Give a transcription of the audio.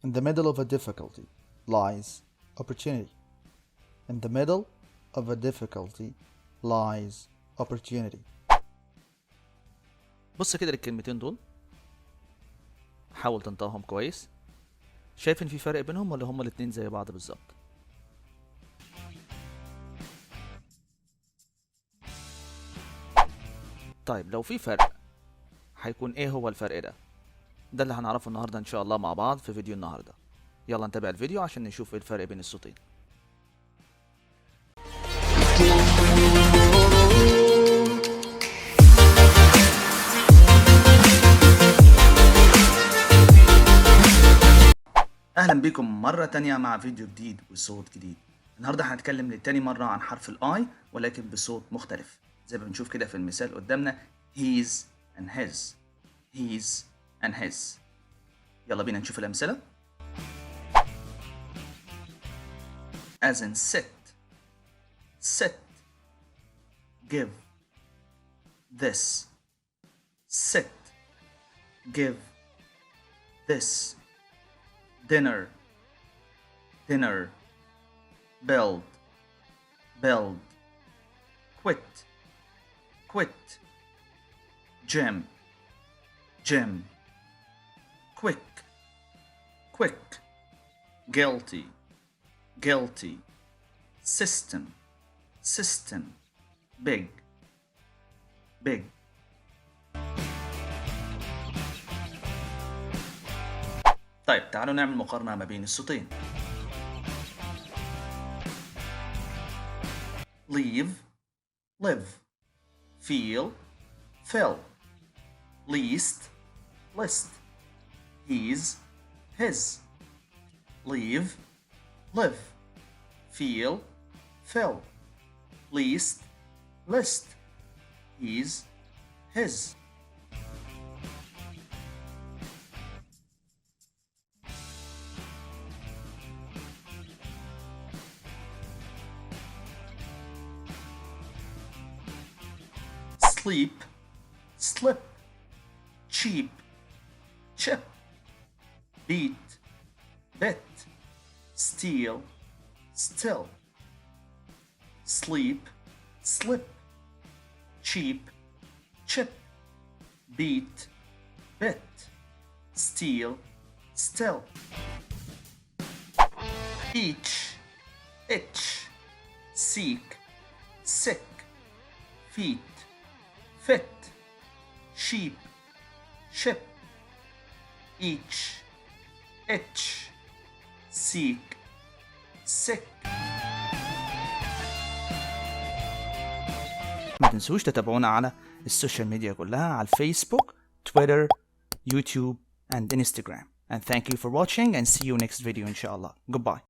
In the middle of a difficulty lies opportunity. In the middle of a difficulty lies opportunity. بص كده للكلمتين دول، حاول تنطقهم كويس. شايف ان في فرق بينهم ولا هما الاتنين زي بعض بالظبط؟ طيب لو في فرق هيكون ايه هو الفرق ده؟ ده اللي هنعرفه النهارده ان شاء الله مع بعض في فيديو النهارده. يلا نتابع الفيديو عشان نشوف ايه الفرق بين الصوتين. اهلا بكم مرة تانية مع فيديو جديد وصوت جديد. النهارده هنتكلم لتاني مرة عن حرف الاي ولكن بصوت مختلف، زي ما بنشوف كده في المثال قدامنا he's and his. he's and his. يلا بينا نشوف الأمثلة. as in sit. sit. give. this. sit. give. this. dinner. dinner. build. build. quit. quit. gym. gym. quick. quick. guilty. guilty. system. system. big. big. طيب تعالوا نعمل مقارنة ما بين الصوتين. leave. live. feel. fill. least. list. he's. his. leave. live. feel. fill. least. list. he's. his. sleep. slip. cheap. chip. beat. bit. steal. still. sleep. slip. cheap. chip. beat. bit. steal. still. each. itch. seek. sick. feet. fit. sheep. ship. each. itch. seek. sick. ما تنسوش تتابعونا على السوشيال ميديا كلها، على الفيسبوك، تويتر، يوتيوب and Instagram. And thank you for watching and see you next video inshallah. Goodbye.